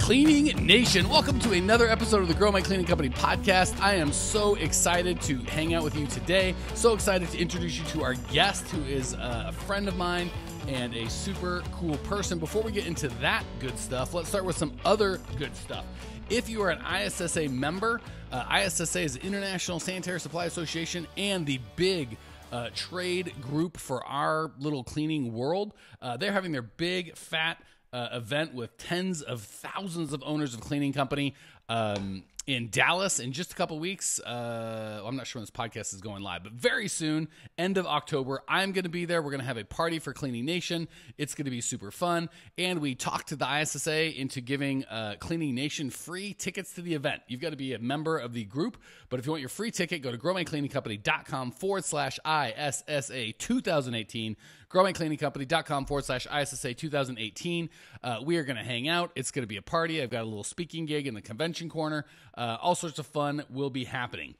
Cleaning Nation, welcome to another episode of the Grow My Cleaning Company podcast. I am so excited to hang out with you today. So excited to introduce you to our guest, who is a friend of mine and a super cool person. Before we get into that good stuff, let's start with some other good stuff. If you are an ISSA member, ISSA is the International Sanitary Supply Association and the big trade group for our little cleaning world. They're having their big, fat event with tens of thousands of owners of cleaning company in Dallas in just a couple weeks. I'm not sure when this podcast is going live, but very soon, end of October, I'm going to be there. We're going to have a party for Cleaning Nation. It's going to be super fun. And we talked to the ISSA into giving Cleaning Nation free tickets to the event. You've got to be a member of the group, but if you want your free ticket, go to growmycleaningcompany.com/ISSA 2018. growmycleaningcompany.com/ISSA 2018. We are going to hang out. It's going to be a party. I've got a little speaking gig in the convention corner. All sorts of fun will be happening.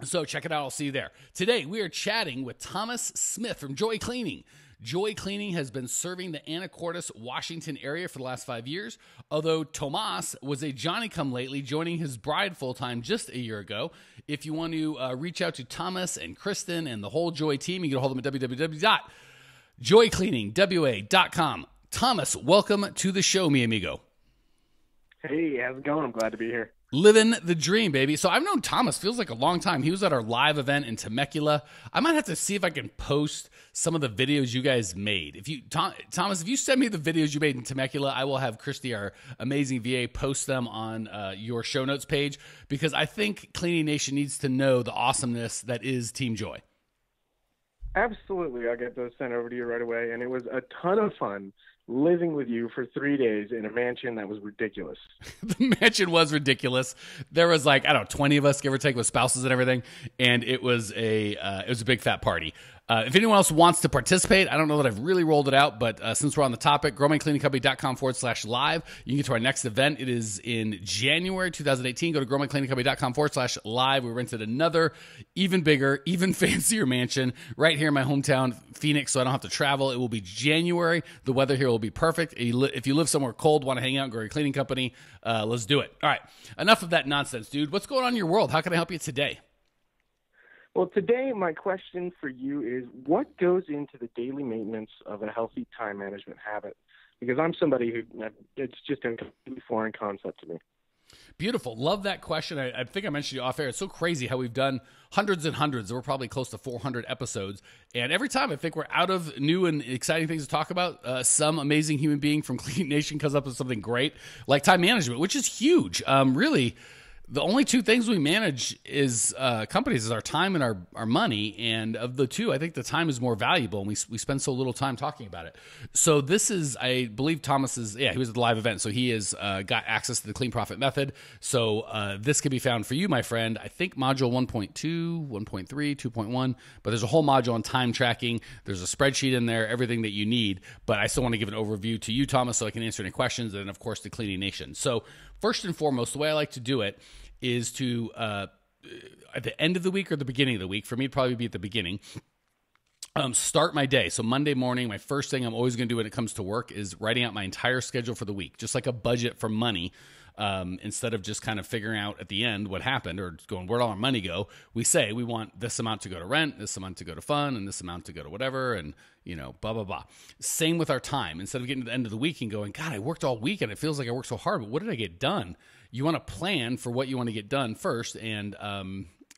So check it out. I'll see you there. Today, we are chatting with Thomas Smith from Joy Cleaning. Joy Cleaning has been serving the Anacortes, Washington area for the last 5 years, although Tomas was a Johnny-come-lately, joining his bride full-time just a year ago. If you want to reach out to Thomas and Kristen and the whole Joy team, you can hold them at www.joycleaningwa.com. Thomas, welcome to the show, mi amigo. Hey, how's it going? I'm glad to be here. Living the dream, baby. So I've known Thomas, feels like a long time. He was at our live event in Temecula. I might have to see if I can post some of the videos you guys made. If you, Thomas, if you send me the videos you made in Temecula, I will have Christy, our amazing VA, post them on your show notes page, because I think Cleaning Nation needs to know the awesomeness that is Team Joy. Absolutely. I'll get those sent over to you right away. And it was a ton of fun living with you for 3 days in a mansion that was ridiculous. The mansion was ridiculous. There was like, I don't know, 20 of us, give or take, with spouses and everything. And it was a big fat party. If anyone else wants to participate, I don't know that I've really rolled it out, but since we're on the topic, growmycleaningcompany.com/live. You can get to our next event. It is in January 2018. Go to growmycleaningcompany.com/live. We rented another, even bigger, even fancier mansion right here in my hometown, Phoenix, so I don't have to travel. It will be January. The weather here will be perfect. If you live somewhere cold, want to hang out and grow your cleaning company, let's do it. All right, enough of that nonsense, dude. What's going on in your world? How can I help you today? Well, today my question for you is, what goes into the daily maintenance of a healthy time management habit? Because I'm somebody who, it's just a completely foreign concept to me. Beautiful. Love that question. I think I mentioned you off air. It's so crazy how we've done hundreds and hundreds. We're probably close to 400 episodes. And every time I think we're out of new and exciting things to talk about, some amazing human being from Clean Nation comes up with something great like time management, which is huge. Really, the only two things we manage is companies is our time and our money. And of the two, I think the time is more valuable, and we spend so little time talking about it. So this is, I believe Thomas's, he was at the live event, so he has got access to the Clean Profit Method. So this can be found for you, my friend. I think module 1.2, 1.3, 2.1, but there's a whole module on time tracking. There's a spreadsheet in there, everything that you need. But I still want to give an overview to you, Thomas, so I can answer any questions, and of course, the Cleaning Nation. So first and foremost, the way I like to do it is to, at the end of the week or the beginning of the week, for me, it'd probably be at the beginning, start my day. So Monday morning, my first thing I'm always going to do when it comes to work is writing out my entire schedule for the week, just like a budget for money. Instead of just kind of figuring out at the end what happened or going, where'd all our money go? We say we want this amount to go to rent, this amount to go to fun, and this amount to go to whatever, and, blah, blah, blah. Same with our time. Instead of getting to the end of the week and going, God, I worked all week and it feels like I worked so hard, but what did I get done? You want to plan for what you want to get done first and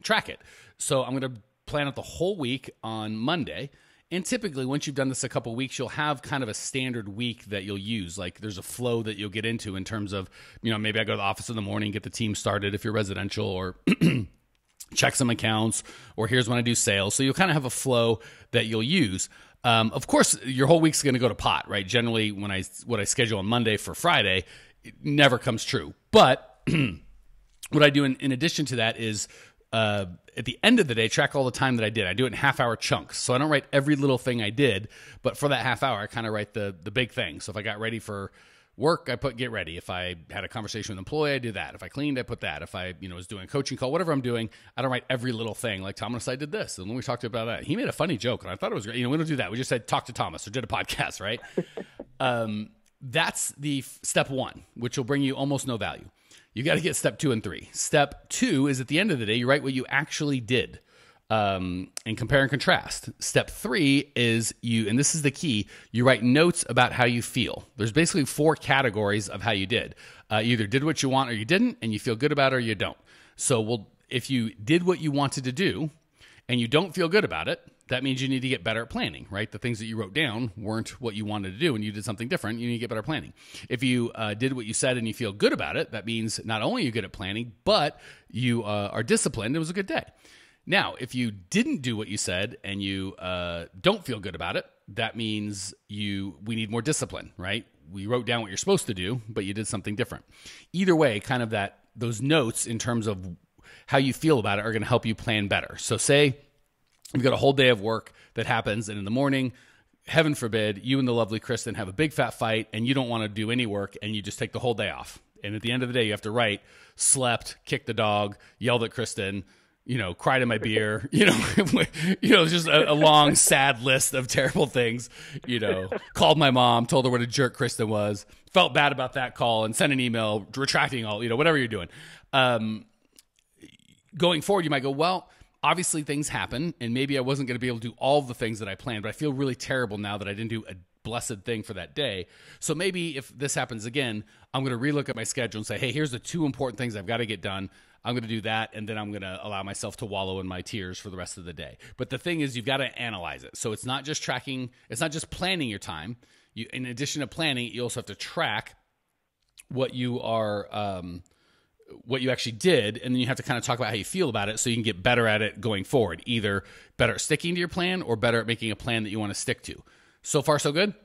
track it. So I'm going to plan out the whole week on Monday. And typically, once you've done this a couple weeks, you'll have kind of a standard week that you'll use. Like there's a flow that you'll get into in terms of, maybe I go to the office in the morning, get the team started if you're residential, or check some accounts, or here's when I do sales. So you'll kind of have a flow that you'll use. Of course, your whole week's going to go to pot, right? Generally, what I schedule on Monday for Friday, it never comes true. But what I do in addition to that is at the end of the day, track all the time that I did. I do it in half-hour chunks. So I don't write every little thing I did, but for that half hour, I kind of write the big thing. So if I got ready for work, I put get ready. If I had a conversation with an employee, I do that. If I cleaned, I put that. If I was doing a coaching call, whatever I'm doing, I don't write every little thing. Like Thomas, I did this. And when we talked about that, he made a funny joke, and I thought it was great. We don't do that. We just said, talk to Thomas, or did a podcast, right? that's the step one, which will bring you almost no value. You got to get step 2 and 3. Step 2 is at the end of the day, you write what you actually did. And compare and contrast. Step 3 is and this is the key, you write notes about how you feel. There's basically 4 categories of how you did. You either did what you want or you didn't, and you feel good about it or you don't. So if you did what you wanted to do and you don't feel good about it, that means you need to get better at planning, right? The things that you wrote down weren't what you wanted to do and you did something different. You need to get better at planning. If you did what you said and you feel good about it, that means not only are you good at planning, but you are disciplined. It was a good day. Now, if you didn't do what you said and you don't feel good about it, that means we need more discipline, right? We wrote down what you're supposed to do, but you did something different. Either way, kind of those notes in terms of how you feel about it are going to help you plan better. So say you've got a whole day of work that happens, and in the morning, heaven forbid, you and the lovely Kristen have a big fat fight, and you don't want to do any work, and you just take the whole day off. And at the end of the day, you have to write, slept, kicked the dog, yelled at Kristen, cried in my beer, just a long, sad list of terrible things, called my mom, told her what a jerk Kristen was, felt bad about that call and sent an email retracting all, whatever you're doing. Going forward, you might go, well, obviously things happen and maybe I wasn't going to be able to do all of the things that I planned, but I feel really terrible now that I didn't do a blessed thing for that day. So maybe if this happens again, I'm going to relook at my schedule and say, hey, here's the 2 important things I've got to get done. I'm going to do that, and then I'm going to allow myself to wallow in my tears for the rest of the day. But the thing is, you've got to analyze it. So it's not just tracking, it's not just planning your time. In addition to planning, you also have to track what you actually did, and then you have to kind of talk about how you feel about it so you can get better at it going forward. Either better at sticking to your plan or better at making a plan that you want to stick to. So far, so good?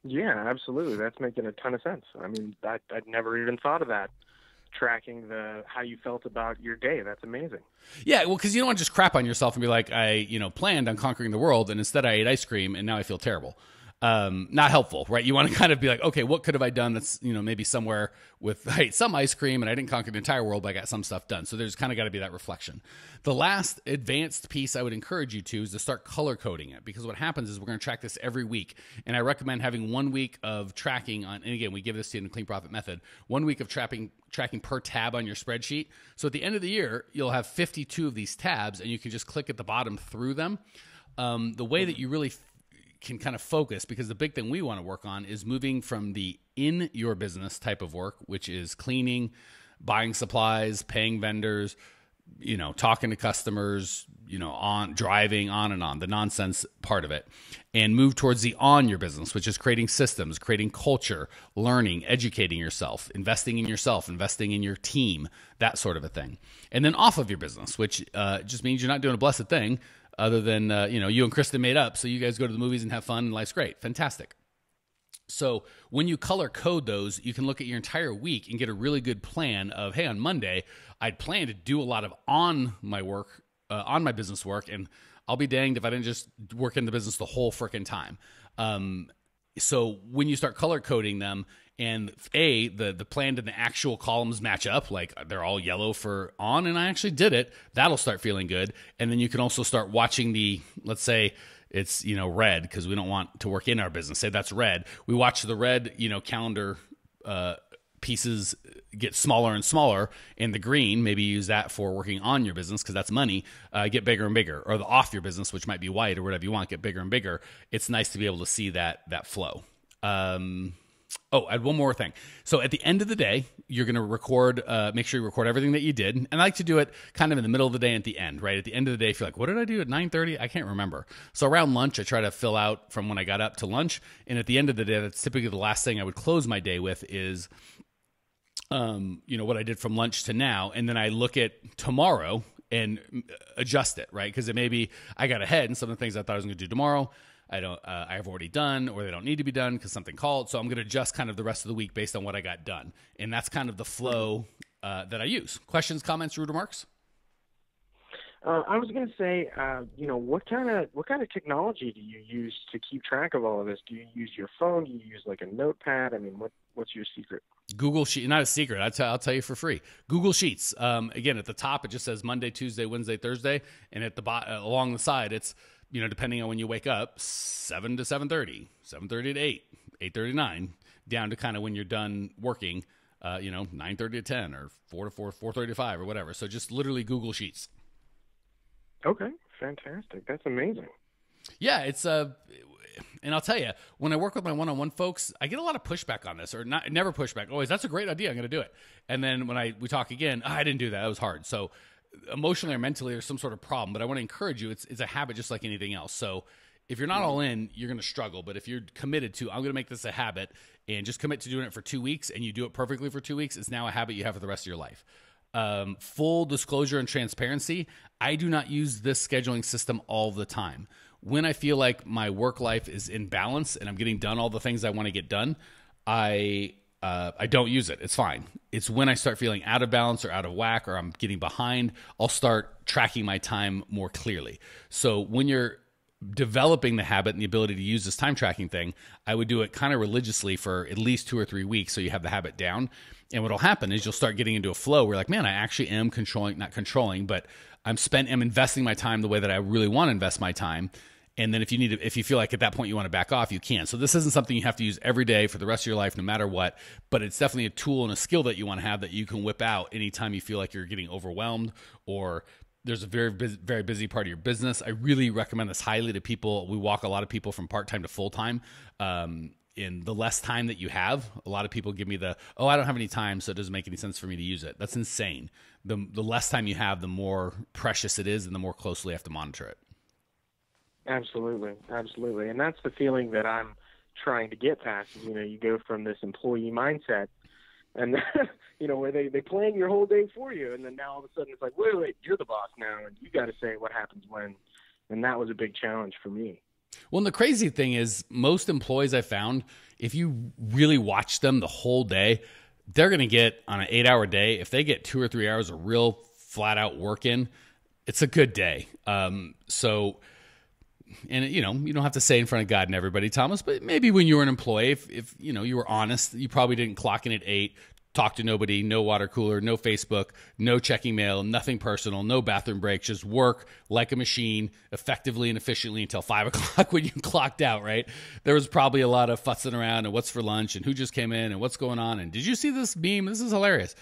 Yeah, absolutely. That's making a ton of sense. I mean, I'd never even thought of that. Tracking how you felt about your day. That's amazing. Yeah, well, because you don't want to just crap on yourself and be like, I planned on conquering the world, and instead I ate ice cream, and now I feel terrible. Not helpful, right? You want to kind of be like, okay, what could have I done that's, maybe somewhere with, I ate some ice cream and I didn't conquer the entire world, but I got some stuff done. So there's kind of got to be that reflection. The last advanced piece I would encourage you to is to start color coding it, because what happens is we're going to track this every week. And I recommend having 1 week of tracking and again, we give this to you in the Clean Profit Method, 1 week of tracking per tab on your spreadsheet. So at the end of the year, you'll have 52 of these tabs and you can just click at the bottom through them. The way that you really can kind of focus, because the big thing we want to work on is moving from the in your business type of work, which is cleaning, buying supplies, paying vendors, talking to customers, on driving, on and on, the nonsense part of it, and move towards the on your business, which is creating systems, creating culture, learning, educating yourself, investing in your team, that sort of a thing. And then off of your business, which just means you're not doing a blessed thing other than, you and Kristen made up, so you guys go to the movies and have fun and life's great. Fantastic. So when you color code those, you can look at your entire week and get a really good plan of, hey, on Monday, I'd plan to do a lot of on my business work, and I'll be danged if I didn't just work in the business the whole frickin' time. So when you start color coding them, and the planned and the actual columns match up, like they're all yellow for on, and I actually did it, that'll start feeling good. And then you can also start watching let's say it's, red, because we don't want to work in our business. Say that's red. We watch the red, calendar pieces get smaller and smaller, and the green, maybe use that for working on your business because that's money, get bigger and bigger, or the off your business, which might be white or whatever you want, get bigger and bigger. It's nice to be able to see that flow. I had one more thing. So at the end of the day, you're going to record, make sure you record everything that you did. And I like to do it kind of in the middle of the day and at the end, right? At the end of the day, if you're like, what did I do at 9:30? I can't remember. So around lunch, I try to fill out from when I got up to lunch. And at the end of the day, that's typically the last thing I would close my day with is, what I did from lunch to now. And then I look at tomorrow and adjust it, right? Because it may be I got ahead and some of the things I thought I was going to do tomorrow, I've already done, or they don't need to be done because something called. So I'm going to adjust kind of the rest of the week based on what I got done. And that's kind of the flow that I use. Questions, comments, rude remarks? I was going to say, what kind of technology do you use to keep track of all of this? Do you use your phone? Do you use like a notepad? I mean, what's your secret? Google Sheets, not a secret. I'll tell you for free. Google Sheets. Again, at the top, it just says Monday, Tuesday, Wednesday, Thursday, and at the along the side, it's depending on when you wake up, 7 to 7:30, 7:30 to 8, 8:30 to 9, down to kind of when you're done working, 9:30 to 10 or 4 to 4, 4:30 to 5 or whatever. So just literally Google Sheets. Okay, fantastic. That's amazing. Yeah, it's and I'll tell you, when I work with my one-on-one folks, I get a lot of pushback on this, or never pushback. Always, that's a great idea. I'm going to do it. And then when we talk again, I didn't do that. That was hard. So emotionally or mentally, there's some sort of problem. But I want to encourage you. It's a habit just like anything else. So if you're not all in, you're going to struggle. But if you're committed to, I'm going to make this a habit, and just commit to doing it for 2 weeks, and you do it perfectly for 2 weeks, it's now a habit you have for the rest of your life. Full disclosure and transparency, I do not use this scheduling system all the time. When I feel like my work life is in balance and I'm getting done all the things I want to get done, I don't use it. It's fine. It's when I start feeling out of balance or out of whack or I'm getting behind, I'll start tracking my time more clearly. So when you're developing the habit and the ability to use this time tracking thing, I would do it kind of religiously for at least 2 or 3 weeks so you have the habit down. And what'll happen is you'll start getting into a flow where like, man, I actually am not controlling, but I'm investing my time the way that I really want to invest my time. And then if you feel like at that point you want to back off, you can. So this isn't something you have to use every day for the rest of your life, no matter what, but it's definitely a tool and a skill that you want to have that you can whip out anytime you feel like you're getting overwhelmed or there's a very busy part of your business. I really recommend this highly to people. We walk a lot of people from part-time to full-time. In the less time that you have, a lot of people give me I don't have any time, so it doesn't make any sense for me to use it. That's insane. The less time you have, the more precious it is and the more closely you have to monitor it. Absolutely. And that's the feeling that I'm trying to get past is, you go from this employee mindset and, where they plan your whole day for you. And then now all of a sudden it's like, wait, you're the boss now. And you got to say what happens when. And that was a big challenge for me. Well, and the crazy thing is most employees I found, if you really watch them the whole day, they're going to get on an 8-hour day. If they get 2 or 3 hours of real flat out work in, it's a good day. And you don't have to say in front of God and everybody, Thomas, but maybe when you were an employee, if you were honest, you probably didn't clock in at 8, talk to nobody, no water cooler, no Facebook, no checking mail, nothing personal, no bathroom breaks, just work like a machine effectively and efficiently until 5 o'clock when you clocked out, right? There was probably a lot of futzing around and what's for lunch and who just came in and what's going on. And did you see this meme? This is hilarious.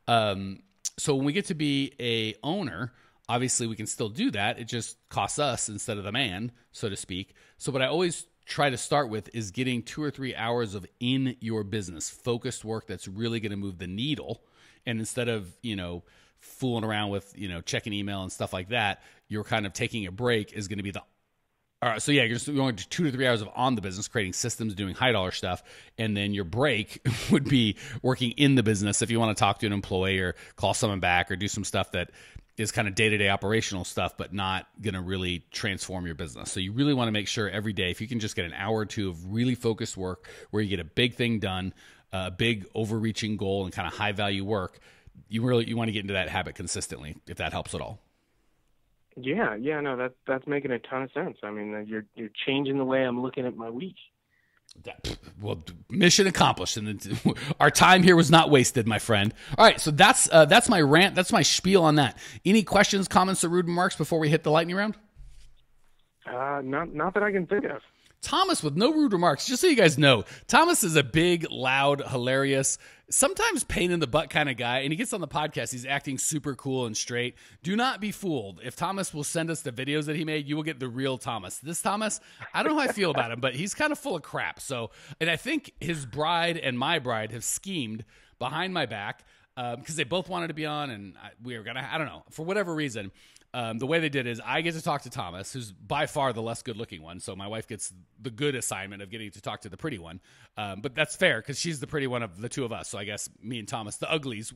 So when we get to be a owner, obviously we can still do that. It just costs us instead of the man, so to speak. So what I always try to start with is getting 2 or 3 hours of in your business focused work that's really going to move the needle. And instead of, fooling around with, checking email and stuff like that, you're kind of taking a break is going to be all right. So yeah, you're just going to 2 to 3 hours of on the business, creating systems, doing high dollar stuff. And then your break would be working in the business. If you want to talk to an employee or call someone back or do some stuff that is kind of day-to-day operational stuff, but not going to really transform your business. So you really want to make sure every day, if you can just get an hour or two of really focused work where you get a big thing done, a big overreaching goal and kind of high value work, you want to get into that habit consistently, if that helps at all. Yeah, no, that's making a ton of sense. I mean, you're changing the way I'm looking at my week. Well, mission accomplished, and our time here was not wasted, my friend. All right, so that's my rant. That's my spiel on that. Any questions, comments, or rude remarks before we hit the lightning round? Not that I can think of. Thomas with no rude remarks. Just so you guys know, Thomas is a big, loud, hilarious, sometimes pain in the butt kind of guy. And he gets on the podcast. He's acting super cool and straight. Do not be fooled. If Thomas will send us the videos that he made, you will get the real Thomas. This Thomas, I don't know how I feel about him, but he's kind of full of crap. So, and I think his bride and my bride have schemed behind my back because they both wanted to be on, and we were I don't know, for whatever reason. The way they did is I get to talk to Thomas, who's by far the less good-looking one. So my wife gets the good assignment of getting to talk to the pretty one. But that's fair because she's the pretty one of the two of us. So I guess me and Thomas, the uglies,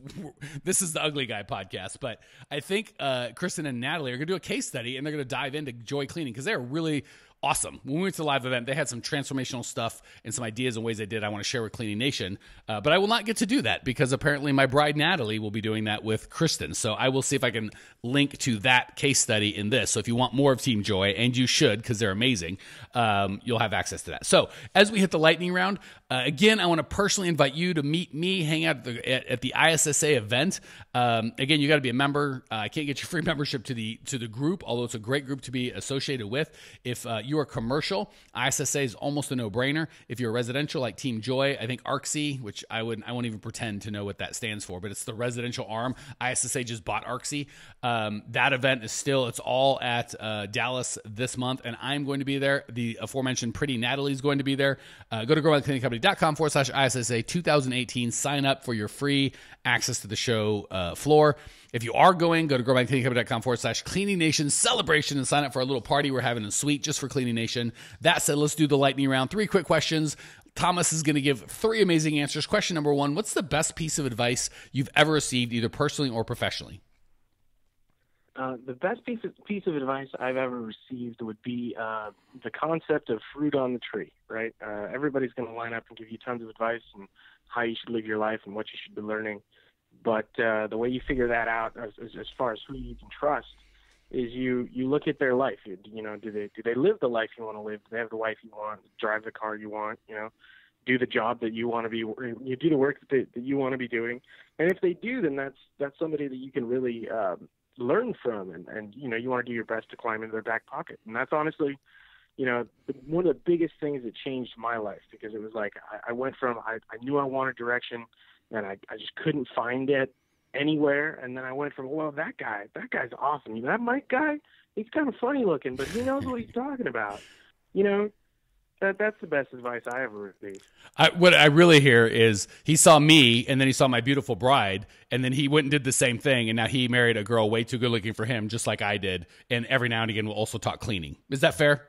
this is the Ugly Guy podcast. But I think Kristen and Natalie are going to do a case study, and they're going to dive into Joy Cleaning because they're really awesome. When we went to the live event, they had some transformational stuff and some ideas and ways they did I want to share with Cleaning Nation. But I will not get to do that because apparently my bride, Natalie, will be doing that with Kristen. So I will see if I can link to that case study in this. So if you want more of Team Joy, and you should because they're amazing, you'll have access to that. So as we hit the lightning round, again, I want to personally invite you to meet me, hang out at the ISSA event. Again, you got to be a member. I can't get you free membership to the group, although it's a great group to be associated with. If you you are commercial, ISSA is almost a no-brainer. If you're residential like Team Joy, I think ARCSI, which I won't even pretend to know what that stands for, but it's the residential arm. ISSA just bought ARCSI. That event is it's all at Dallas this month, and I'm going to be there. The aforementioned Pretty Natalie is going to be there. Go to growmycleaningcompany.com/ISSA 2018. Sign up for your free access to the show floor. If you are going, go to growmycleaningcompany.com/Cleaning Nation celebration and sign up for a little party we're having in Suite just for Cleaning Nation. That said, let's do the lightning round. 3 quick questions. Thomas is going to give 3 amazing answers. Question number 1, what's the best piece of advice you've ever received, either personally or professionally? The best piece of advice I've ever received would be the concept of fruit on the tree, right? Everybody's going to line up and give you tons of advice and how you should live your life and what you should be learning. But the way you figure that out, as far as who you can trust, is you look at their life. Do they live the life you want to live? Do they have the wife you want? Drive the car you want? Do the job that you want to be. You do the work that you want to be doing. And if they do, then that's somebody that you can really learn from. And you want to do your best to climb into their back pocket. And that's honestly, one of the biggest things that changed my life, because it was like I went from I knew I wanted direction. And I just couldn't find it anywhere. And then I went from, well, that guy's awesome. That Mike guy, he's kind of funny looking, but he knows what he's talking about. That's the best advice I ever received. What I really hear is he saw me, and then he saw my beautiful bride, and then he went and did the same thing, and now he married a girl way too good looking for him, just like I did. And every now and again, we'll also talk cleaning. Is that fair?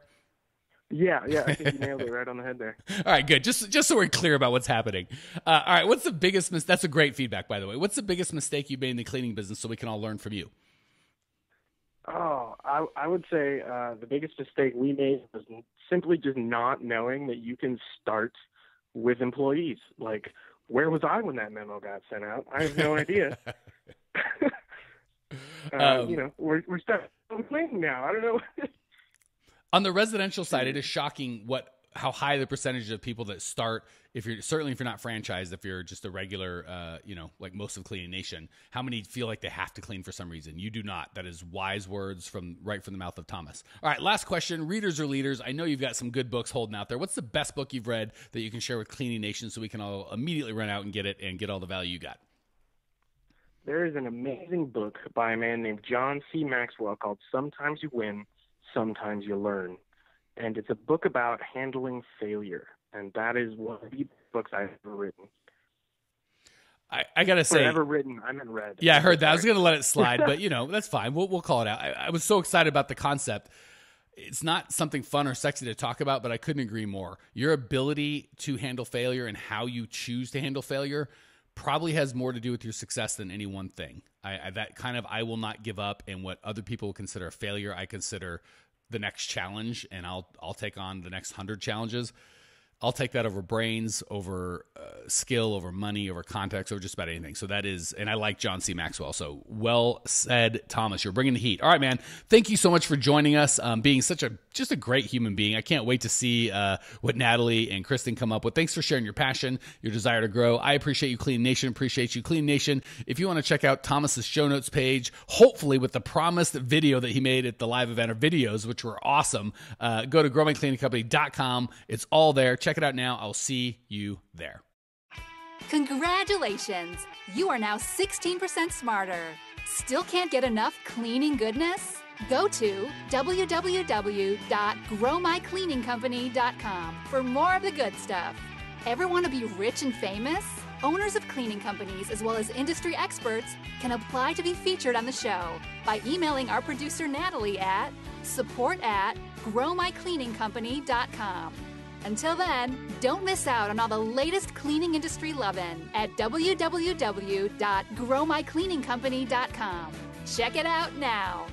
Yeah, I think you nailed it right on the head there. All right, good. Just so we're clear about what's happening. All right, what's the biggest mistake? That's a great feedback, by the way. What's the biggest mistake you made in the cleaning business so we can all learn from you? Oh, I would say the biggest mistake we made was simply just not knowing that you can start with employees. Like, where was I when that memo got sent out? I have no idea. We're starting cleaning now. I don't know. On the residential side, it is shocking how high the percentage of people that start, if you're not franchised, if you're just a regular, like most of Cleaning Nation, how many feel like they have to clean for some reason? You do not. That is wise words right from the mouth of Thomas. All right, last question. Readers or leaders? I know you've got some good books holding out there. What's the best book you've read that you can share with Cleaning Nation so we can all immediately run out and get it and get all the value you got? There is an amazing book by a man named John C. Maxwell called Sometimes You Win, Sometimes You Learn. And it's a book about handling failure. And that is one of the books I've ever written. I got to say. Ever written, I meant read. Yeah, I heard that. I was going to let it slide, but, that's fine. We'll call it out. I was so excited about the concept. It's not something fun or sexy to talk about, but I couldn't agree more. Your ability to handle failure and how you choose to handle failure probably has more to do with your success than any one thing. I will not give up, and what other people consider a failure, I consider the next challenge, and I'll take on the next 100 challenges. I'll take that over brains, over skill, over money, over context, over just about anything. So that is, and I like John C. Maxwell. So well said, Thomas. You're bringing the heat. All right, man. Thank you so much for joining us, being just a great human being. I can't wait to see what Natalie and Kristen come up with. Thanks for sharing your passion, your desire to grow. I appreciate you, Clean Nation. Appreciate you, Clean Nation. If you want to check out Thomas's show notes page, hopefully with the promised video that he made at the live event, or videos, which were awesome, go to growmycleaningcompany.com. It's all there. Check it out now. I'll see you there. Congratulations! You are now 16% smarter. Still can't get enough cleaning goodness? Go to www.growmycleaningcompany.com for more of the good stuff. Ever want to be rich and famous? Owners of cleaning companies, as well as industry experts, can apply to be featured on the show by emailing our producer Natalie at support@growmycleaningcompany.com. Until then, don't miss out on all the latest cleaning industry lovin' at www.growmycleaningcompany.com. Check it out now.